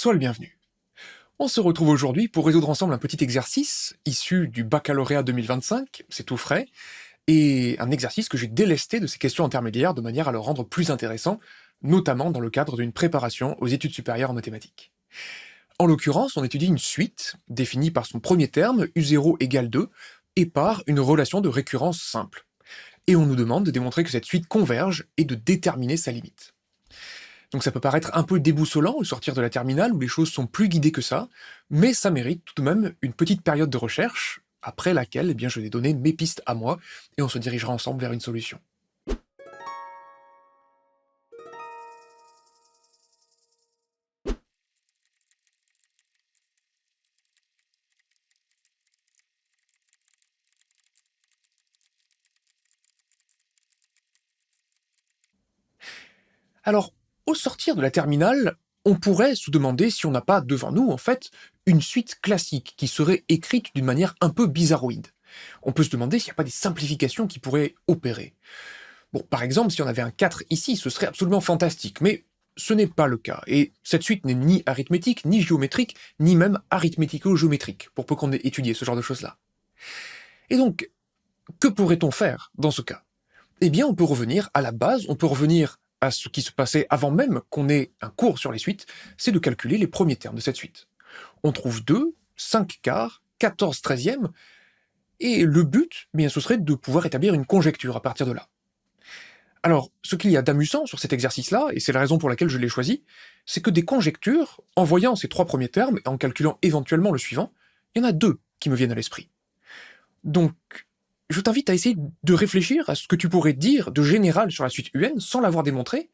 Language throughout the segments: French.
Sois le bienvenu. On se retrouve aujourd'hui pour résoudre ensemble un petit exercice issu du baccalauréat 2025, c'est tout frais, et un exercice que j'ai délesté de ces questions intermédiaires de manière à le rendre plus intéressant, notamment dans le cadre d'une préparation aux études supérieures en mathématiques. En l'occurrence, on étudie une suite définie par son premier terme, U0 égale 2, et par une relation de récurrence simple. Et on nous demande de démontrer que cette suite converge et de déterminer sa limite. Donc ça peut paraître un peu déboussolant au sortir de la terminale où les choses sont plus guidées que ça, mais ça mérite tout de même une petite période de recherche, après laquelle je vais donner mes pistes à moi, et on se dirigera ensemble vers une solution. Alors, au sortir de la terminale, on pourrait se demander si on n'a pas devant nous, en fait, une suite classique qui serait écrite d'une manière un peu bizarroïde. On peut se demander s'il n'y a pas des simplifications qui pourraient opérer. Bon, par exemple, si on avait un 4 ici, ce serait absolument fantastique, mais ce n'est pas le cas, et cette suite n'est ni arithmétique, ni géométrique, ni même arithmético-géométrique, pour peu qu'on ait étudié ce genre de choses-là. Et donc, que pourrait-on faire dans ce cas? Eh bien, on peut revenir à la base, on peut revenir à ce qui se passait avant même qu'on ait un cours sur les suites, c'est de calculer les premiers termes de cette suite. On trouve 2, 5 quarts, 14 treizièmes, et le but, ce serait de pouvoir établir une conjecture à partir de là. Alors, ce qu'il y a d'amusant sur cet exercice-là, et c'est la raison pour laquelle je l'ai choisi, c'est que des conjectures, en voyant ces 3 premiers termes, et en calculant éventuellement le suivant, il y en a 2 qui me viennent à l'esprit. Donc, je t'invite à essayer de réfléchir à ce que tu pourrais dire de général sur la suite UN sans l'avoir démontré,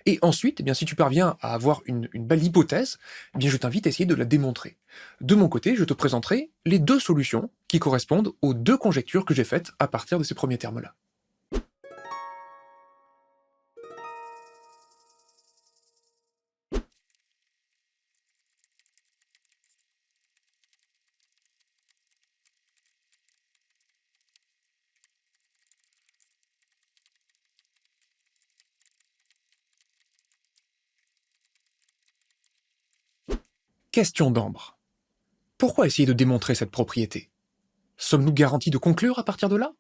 et ensuite, si tu parviens à avoir une belle hypothèse, je t'invite à essayer de la démontrer. De mon côté, je te présenterai les 2 solutions qui correspondent aux 2 conjectures que j'ai faites à partir de ces premiers termes-là. Question d'Ambre. Pourquoi essayer de démontrer cette propriété? Sommes-nous garantis de conclure à partir de là?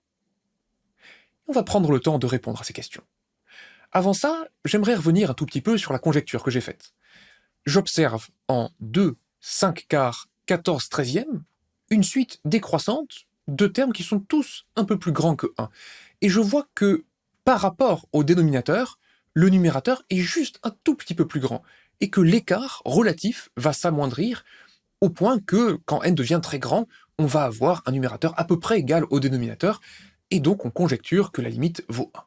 On va prendre le temps de répondre à ces questions. Avant ça, j'aimerais revenir un tout petit peu sur la conjecture que j'ai faite. J'observe en 2, 5 quarts, 14 treizièmes, une suite décroissante de termes qui sont tous un peu plus grands que 1. Et je vois que, par rapport au dénominateur, le numérateur est juste un tout petit peu plus grand, et que l'écart relatif va s'amoindrir au point que, quand n devient très grand, on va avoir un numérateur à peu près égal au dénominateur, et donc on conjecture que la limite vaut 1.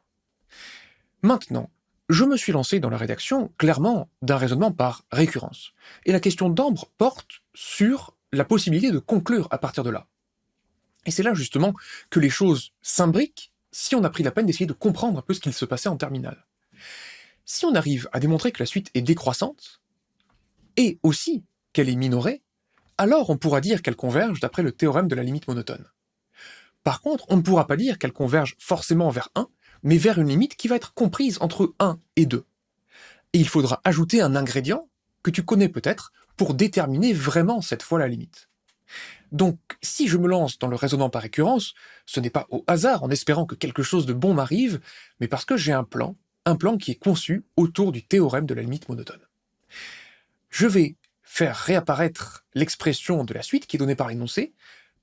Maintenant, je me suis lancé dans la rédaction, clairement, d'un raisonnement par récurrence. Et la question d'Ambre porte sur la possibilité de conclure à partir de là. Et c'est là, justement, que les choses s'imbriquent si on a pris la peine d'essayer de comprendre un peu ce qu'il se passait en terminale. Si on arrive à démontrer que la suite est décroissante, et aussi qu'elle est minorée, alors on pourra dire qu'elle converge d'après le théorème de la limite monotone. Par contre, on ne pourra pas dire qu'elle converge forcément vers 1, mais vers une limite qui va être comprise entre 1 et 2. Et il faudra ajouter un ingrédient que tu connais peut-être pour déterminer vraiment cette fois la limite. Donc, si je me lance dans le raisonnement par récurrence, ce n'est pas au hasard en espérant que quelque chose de bon m'arrive, mais parce que j'ai un plan qui est conçu autour du théorème de la limite monotone. Je vais faire réapparaître l'expression de la suite qui est donnée par l'énoncé,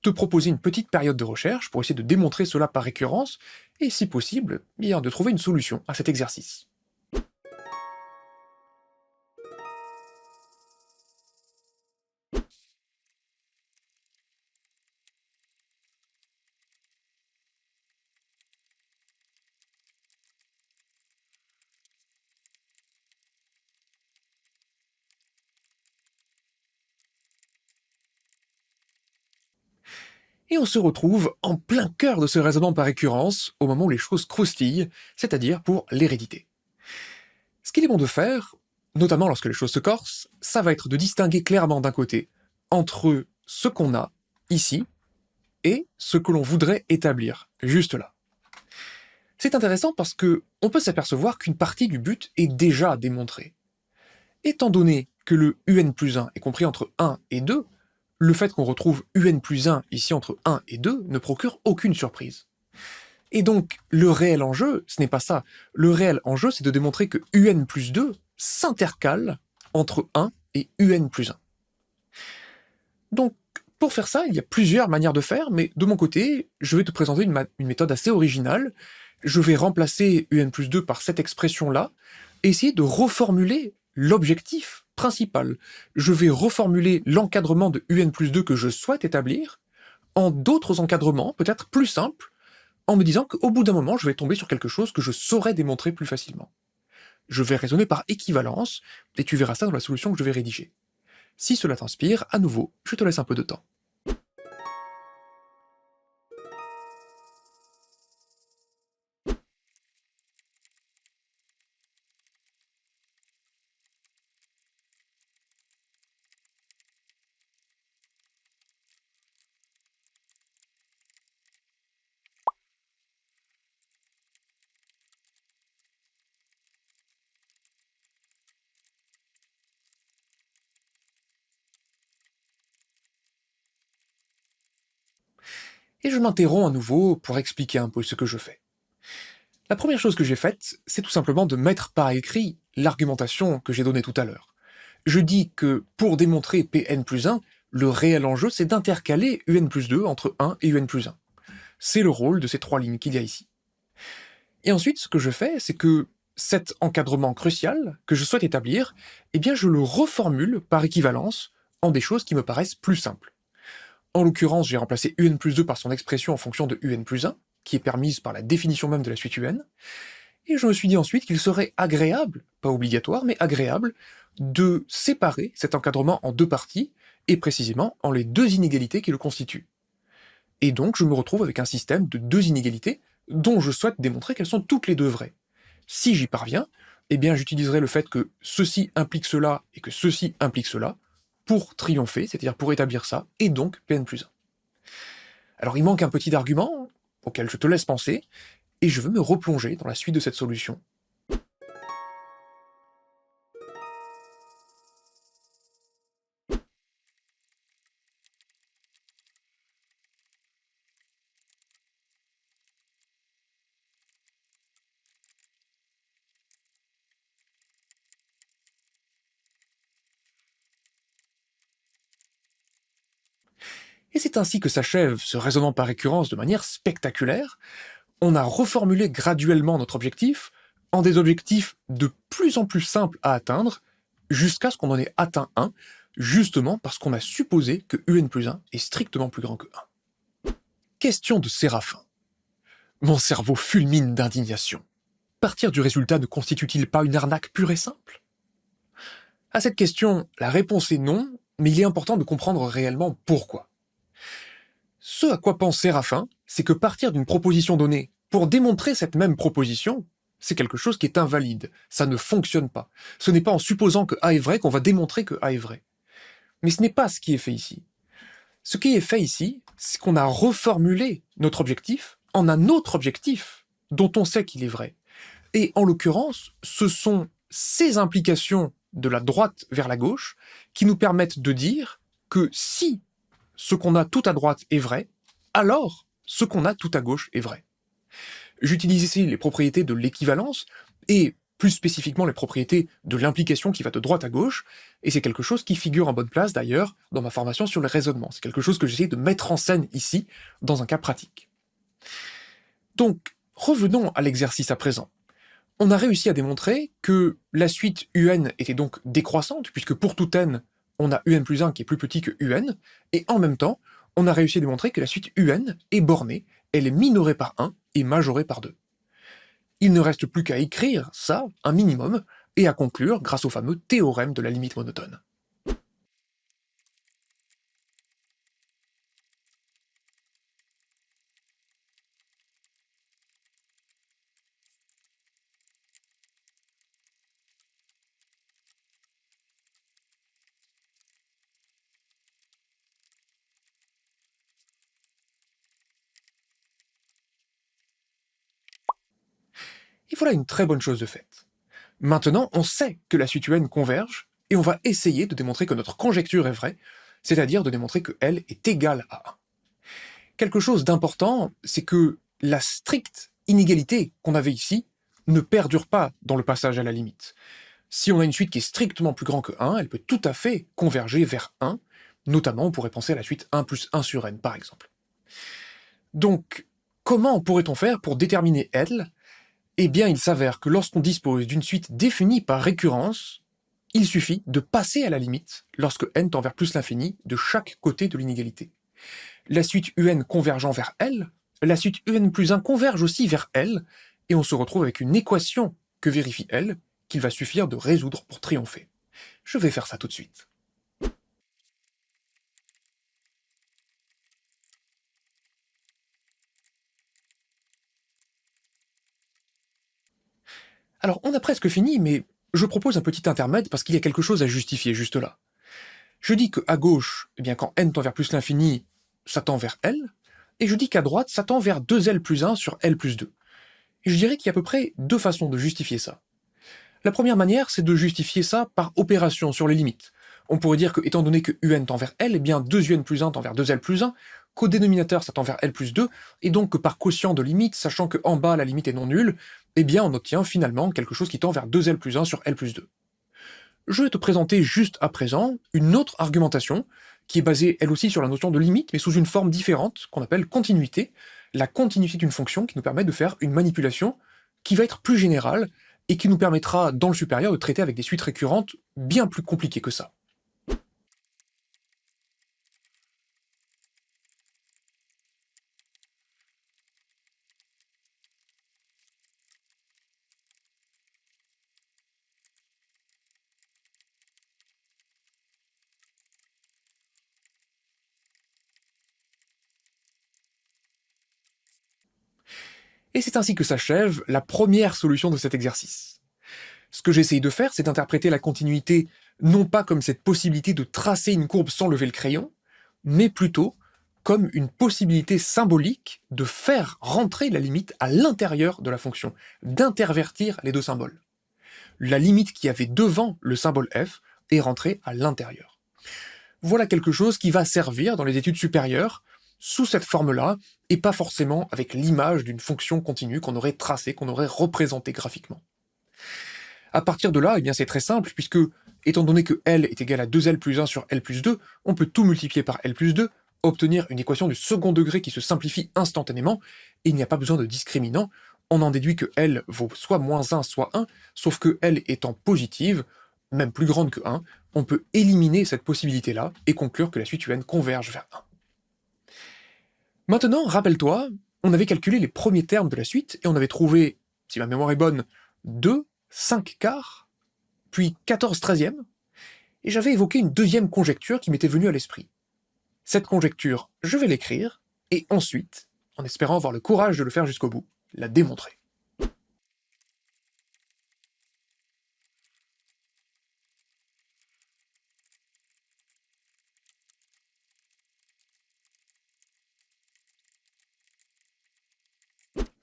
te proposer une petite période de recherche pour essayer de démontrer cela par récurrence, et si possible, de trouver une solution à cet exercice. Et on se retrouve en plein cœur de ce raisonnement par récurrence, au moment où les choses croustillent, c'est-à-dire pour l'hérédité. Ce qu'il est bon de faire, notamment lorsque les choses se corsent, ça va être de distinguer clairement d'un côté entre ce qu'on a ici et ce que l'on voudrait établir, juste là. C'est intéressant parce que on peut s'apercevoir qu'une partie du but est déjà démontrée. Étant donné que le un plus 1 est compris entre 1 et 2, le fait qu'on retrouve un plus 1 ici entre 1 et 2 ne procure aucune surprise. Et donc, le réel enjeu, ce n'est pas ça. Le réel enjeu, c'est de démontrer que un plus 2 s'intercale entre 1 et un plus 1. Donc, pour faire ça, il y a plusieurs manières de faire, mais de mon côté, je vais te présenter une méthode assez originale. Je vais remplacer un plus 2 par cette expression-là, et essayer de reformuler l'objectif principal. Je vais reformuler l'encadrement de un plus 2 que je souhaite établir en d'autres encadrements, peut-être plus simples, en me disant qu'au bout d'un moment, je vais tomber sur quelque chose que je saurais démontrer plus facilement. Je vais raisonner par équivalence, et tu verras ça dans la solution que je vais rédiger. Si cela t'inspire, à nouveau, je te laisse un peu de temps. Et je m'interromps à nouveau pour expliquer un peu ce que je fais. La première chose que j'ai faite, c'est tout simplement de mettre par écrit l'argumentation que j'ai donnée tout à l'heure. Je dis que pour démontrer Pn plus 1, le réel enjeu c'est d'intercaler un plus 2 entre 1 et un plus 1. C'est le rôle de ces trois lignes qu'il y a ici. Et ensuite, ce que je fais, c'est que cet encadrement crucial que je souhaite établir, eh bien je le reformule par équivalence en des choses qui me paraissent plus simples. En l'occurrence, j'ai remplacé un plus 2 par son expression en fonction de un plus 1, qui est permise par la définition même de la suite un, et je me suis dit ensuite qu'il serait agréable, pas obligatoire, mais agréable, de séparer cet encadrement en deux parties, et précisément en les deux inégalités qui le constituent. Et donc je me retrouve avec un système de deux inégalités dont je souhaite démontrer qu'elles sont toutes les deux vraies. Si j'y parviens, eh bien j'utiliserai le fait que ceci implique cela et que ceci implique cela pour triompher, c'est-à-dire pour établir ça, et donc Pn plus 1. Alors il manque un petit argument auquel je te laisse penser, et je veux me replonger dans la suite de cette solution. Et c'est ainsi que s'achève ce raisonnement par récurrence de manière spectaculaire. On a reformulé graduellement notre objectif en des objectifs de plus en plus simples à atteindre, jusqu'à ce qu'on en ait atteint un, justement parce qu'on a supposé que un plus 1 est strictement plus grand que 1. Question de Séraphin. Mon cerveau fulmine d'indignation. Partir du résultat ne constitue-t-il pas une arnaque pure et simple? À cette question, la réponse est non, mais il est important de comprendre réellement pourquoi. Ce à quoi pense Séraphin, c'est que partir d'une proposition donnée pour démontrer cette même proposition, c'est quelque chose qui est invalide, ça ne fonctionne pas. Ce n'est pas en supposant que A est vrai qu'on va démontrer que A est vrai. Mais ce n'est pas ce qui est fait ici. Ce qui est fait ici, c'est qu'on a reformulé notre objectif en un autre objectif dont on sait qu'il est vrai. Et en l'occurrence, ce sont ces implications de la droite vers la gauche qui nous permettent de dire que si ce qu'on a tout à droite est vrai, alors ce qu'on a tout à gauche est vrai. J'utilise ici les propriétés de l'équivalence et plus spécifiquement les propriétés de l'implication qui va de droite à gauche, et c'est quelque chose qui figure en bonne place d'ailleurs dans ma formation sur le raisonnement. C'est quelque chose que j'essaie de mettre en scène ici, dans un cas pratique. Donc, revenons à l'exercice à présent. On a réussi à démontrer que la suite un était donc décroissante, puisque pour tout n, on a un plus 1 qui est plus petit que un, et en même temps, on a réussi à démontrer que la suite un est bornée, elle est minorée par 1 et majorée par 2. Il ne reste plus qu'à écrire ça, un minimum, et à conclure grâce au fameux théorème de la limite monotone. Et voilà une très bonne chose de faite. Maintenant, on sait que la suite un converge, et on va essayer de démontrer que notre conjecture est vraie, c'est-à-dire de démontrer que L est égal à 1. Quelque chose d'important, c'est que la stricte inégalité qu'on avait ici ne perdure pas dans le passage à la limite. Si on a une suite qui est strictement plus grand que 1, elle peut tout à fait converger vers 1, notamment on pourrait penser à la suite 1 plus 1 sur n par exemple. Donc, comment pourrait-on faire pour déterminer L? Eh bien, il s'avère que lorsqu'on dispose d'une suite définie par récurrence, il suffit de passer à la limite lorsque n tend vers plus l'infini de chaque côté de l'inégalité. La suite un convergeant vers L, la suite un plus 1 converge aussi vers L, et on se retrouve avec une équation que vérifie L, qu'il va suffire de résoudre pour triompher. Je vais faire ça tout de suite. Alors, on a presque fini, mais je propose un petit intermède parce qu'il y a quelque chose à justifier juste là. Je dis qu'à gauche, eh bien, quand n tend vers plus l'infini, ça tend vers L, et je dis qu'à droite, ça tend vers 2L plus 1 sur L plus 2. Et je dirais qu'il y a à peu près deux façons de justifier ça. La première manière, c'est de justifier ça par opération sur les limites. On pourrait dire que, étant donné que un tend vers L, eh bien 2un plus 1 tend vers 2L plus 1, qu'au dénominateur ça tend vers L plus 2, et donc que par quotient de limite, sachant qu'en bas la limite est non nulle, eh bien on obtient finalement quelque chose qui tend vers 2L plus 1 sur L plus 2. Je vais te présenter juste à présent une autre argumentation, qui est basée elle aussi sur la notion de limite, mais sous une forme différente, qu'on appelle continuité, la continuité d'une fonction qui nous permet de faire une manipulation qui va être plus générale, et qui nous permettra dans le supérieur de traiter avec des suites récurrentes bien plus compliquées que ça. Et c'est ainsi que s'achève la première solution de cet exercice. Ce que j'essaye de faire, c'est d'interpréter la continuité non pas comme cette possibilité de tracer une courbe sans lever le crayon, mais plutôt comme une possibilité symbolique de faire rentrer la limite à l'intérieur de la fonction, d'intervertir les deux symboles. La limite qui avait devant le symbole f est rentrée à l'intérieur. Voilà quelque chose qui va servir dans les études supérieures sous cette forme-là, et pas forcément avec l'image d'une fonction continue qu'on aurait tracée, qu'on aurait représentée graphiquement. À partir de là, eh bien c'est très simple, puisque, étant donné que L est égal à 2L plus 1 sur L plus 2, on peut tout multiplier par L plus 2, obtenir une équation du second degré qui se simplifie instantanément, et il n'y a pas besoin de discriminant, on en déduit que L vaut soit moins 1, soit 1, sauf que L étant positive, même plus grande que 1, on peut éliminer cette possibilité-là, et conclure que la suite UN converge vers 1. Maintenant, rappelle-toi, on avait calculé les premiers termes de la suite, et on avait trouvé, si ma mémoire est bonne, 2, 5 quarts, puis 14 treizièmes, et j'avais évoqué une deuxième conjecture qui m'était venue à l'esprit. Cette conjecture, je vais l'écrire, et ensuite, en espérant avoir le courage de le faire jusqu'au bout, la démontrer.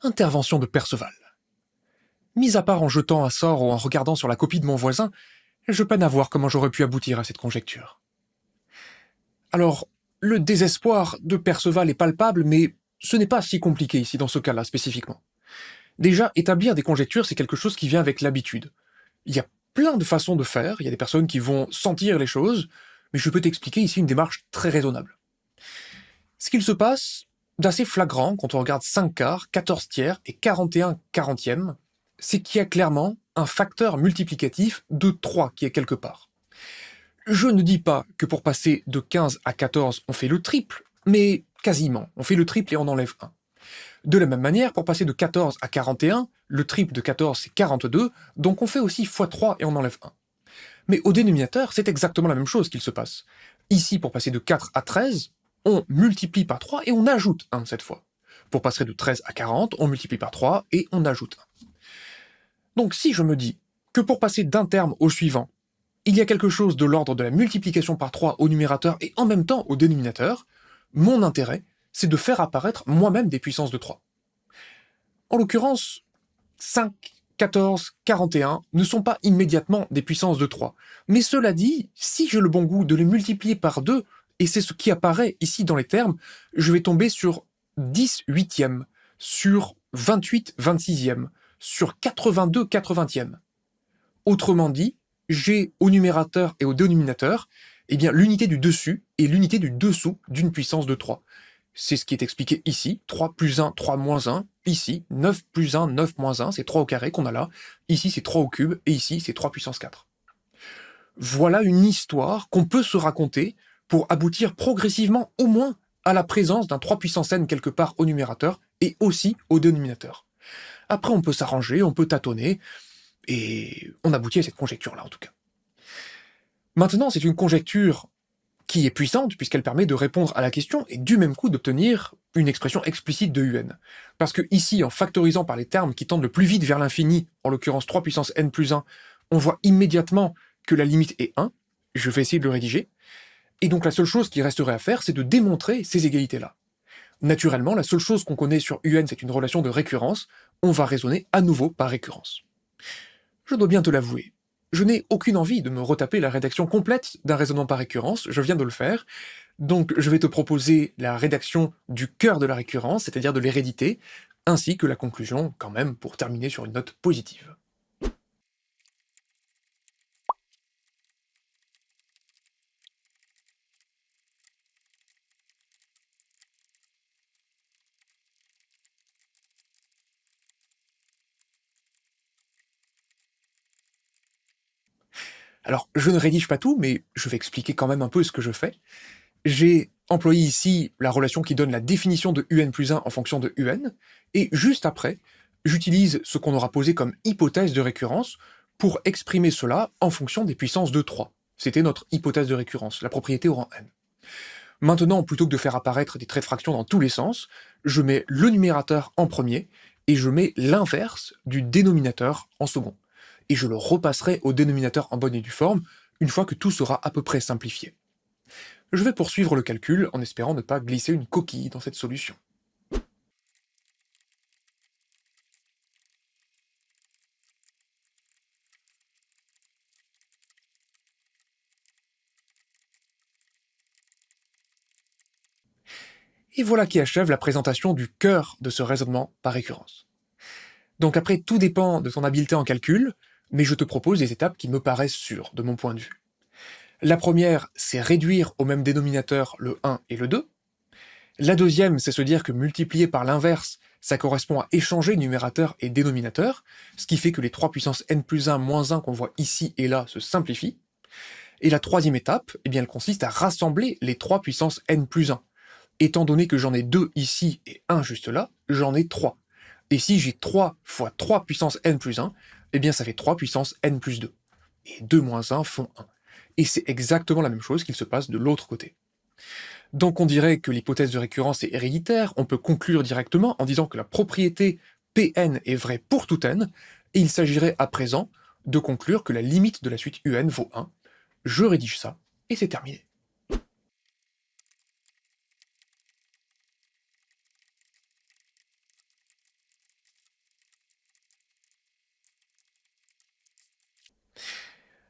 Intervention de Perceval. Mis à part en jetant un sort ou en regardant sur la copie de mon voisin, je peine à voir comment j'aurais pu aboutir à cette conjecture. Alors, le désespoir de Perceval est palpable, mais ce n'est pas si compliqué ici dans ce cas-là spécifiquement. Déjà, établir des conjectures, c'est quelque chose qui vient avec l'habitude. Il y a plein de façons de faire, il y a des personnes qui vont sentir les choses, mais je peux t'expliquer ici une démarche très raisonnable. Ce qu'il se passe d'assez flagrant quand on regarde 5 quarts, 14 tiers et 41 quarantièmes, c'est qu'il y a clairement un facteur multiplicatif de 3 qui est quelque part. Je ne dis pas que pour passer de 15 à 14, on fait le triple, mais quasiment, on fait le triple et on enlève 1. De la même manière, pour passer de 14 à 41, le triple de 14 c'est 42, donc on fait aussi x3 et on enlève 1. Mais au dénominateur, c'est exactement la même chose qu'il se passe. Ici, pour passer de 4 à 13, on multiplie par 3 et on ajoute 1 cette fois. Pour passer de 13 à 40, on multiplie par 3 et on ajoute 1. Donc si je me dis que pour passer d'un terme au suivant, il y a quelque chose de l'ordre de la multiplication par 3 au numérateur et en même temps au dénominateur, mon intérêt, c'est de faire apparaître moi-même des puissances de 3. En l'occurrence, 5 14, 41 ne sont pas immédiatement des puissances de 3. Mais cela dit, si j'ai le bon goût de les multiplier par 2, et c'est ce qui apparaît ici dans les termes, je vais tomber sur 10 huitièmes, sur 28 26e, sur 82 80e. Autrement dit, j'ai au numérateur et au dénominateur eh bien, l'unité du dessus et l'unité du dessous d'une puissance de 3. C'est ce qui est expliqué ici, 3 plus 1, 3 moins 1, ici, 9 plus 1, 9 moins 1, c'est 3 au carré qu'on a là, ici c'est 3 au cube, et ici c'est 3 puissance 4. Voilà une histoire qu'on peut se raconter pour aboutir progressivement au moins à la présence d'un 3 puissance n quelque part au numérateur et aussi au dénominateur. Après on peut s'arranger, on peut tâtonner, et on aboutit à cette conjecture-là en tout cas. Maintenant c'est une conjecture qui est puissante puisqu'elle permet de répondre à la question et du même coup d'obtenir une expression explicite de UN. Parce que ici, en factorisant par les termes qui tendent le plus vite vers l'infini, en l'occurrence 3 puissance n plus 1, on voit immédiatement que la limite est 1. Je vais essayer de le rédiger. Et donc la seule chose qui resterait à faire, c'est de démontrer ces égalités-là. Naturellement, la seule chose qu'on connaît sur UN, c'est une relation de récurrence. On va raisonner à nouveau par récurrence. Je dois bien te l'avouer, je n'ai aucune envie de me retaper la rédaction complète d'un raisonnement par récurrence, je viens de le faire, donc je vais te proposer la rédaction du cœur de la récurrence, c'est-à-dire de l'hérédité, ainsi que la conclusion, quand même, pour terminer sur une note positive. Alors, je ne rédige pas tout, mais je vais expliquer quand même un peu ce que je fais. J'ai employé ici la relation qui donne la définition de UN plus 1 en fonction de UN, et juste après, j'utilise ce qu'on aura posé comme hypothèse de récurrence pour exprimer cela en fonction des puissances de 3. C'était notre hypothèse de récurrence, la propriété au rang n. Maintenant, plutôt que de faire apparaître des traits de fraction dans tous les sens, je mets le numérateur en premier, et je mets l'inverse du dénominateur en second. Et je le repasserai au dénominateur en bonne et due forme, une fois que tout sera à peu près simplifié. Je vais poursuivre le calcul en espérant ne pas glisser une coquille dans cette solution. Et voilà qui achève la présentation du cœur de ce raisonnement par récurrence. Donc après, tout dépend de ton habileté en calcul, mais je te propose des étapes qui me paraissent sûres, de mon point de vue. La première, c'est réduire au même dénominateur le 1 et le 2. La deuxième, c'est se dire que multiplier par l'inverse, ça correspond à échanger numérateur et dénominateur, ce qui fait que les 3 puissance n plus 1 moins 1 qu'on voit ici et là se simplifient. Et la troisième étape, eh bien, elle consiste à rassembler les 3 puissance n plus 1. Étant donné que j'en ai 2 ici et 1 juste là, j'en ai 3. Et si j'ai 3 fois 3 puissance n plus 1, eh bien ça fait 3 puissance n plus 2. Et 2 moins 1 font 1. Et c'est exactement la même chose qu'il se passe de l'autre côté. Donc on dirait que l'hypothèse de récurrence est héréditaire, on peut conclure directement en disant que la propriété Pn est vraie pour tout n, et il s'agirait à présent de conclure que la limite de la suite un vaut 1. Je rédige ça, et c'est terminé.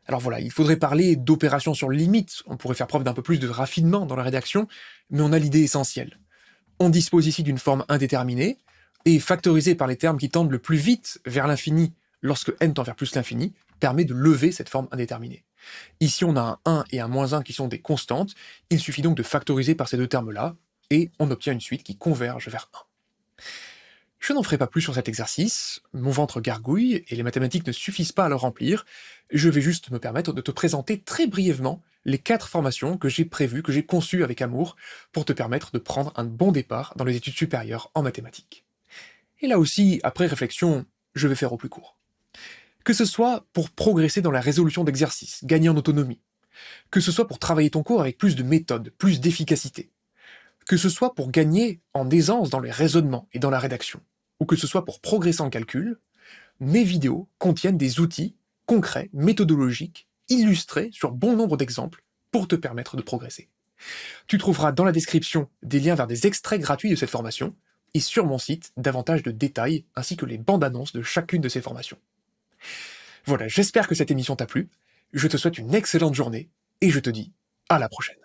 Alors voilà, il faudrait parler d'opérations sur limite, on pourrait faire preuve d'un peu plus de raffinement dans la rédaction, mais on a l'idée essentielle. On dispose ici d'une forme indéterminée, et factorisée par les termes qui tendent le plus vite vers l'infini lorsque n tend vers plus l'infini, permet de lever cette forme indéterminée. Ici on a un 1 et un moins 1 qui sont des constantes, il suffit donc de factoriser par ces deux termes-là, et on obtient une suite qui converge vers 1. Je n'en ferai pas plus sur cet exercice, mon ventre gargouille et les mathématiques ne suffisent pas à le remplir, je vais juste me permettre de te présenter très brièvement les 4 formations que j'ai prévues, que j'ai conçues avec amour, pour te permettre de prendre un bon départ dans les études supérieures en mathématiques. Et là aussi, après réflexion, je vais faire au plus court. Que ce soit pour progresser dans la résolution d'exercices, gagner en autonomie, que ce soit pour travailler ton cours avec plus de méthode, plus d'efficacité, que ce soit pour gagner en aisance dans les raisonnements et dans la rédaction, ou que ce soit pour progresser en calcul, mes vidéos contiennent des outils concrets, méthodologiques, illustrés sur bon nombre d'exemples pour te permettre de progresser. Tu trouveras dans la description des liens vers des extraits gratuits de cette formation, et sur mon site davantage de détails ainsi que les bandes annonces de chacune de ces formations. Voilà, j'espère que cette émission t'a plu, je te souhaite une excellente journée, et je te dis à la prochaine.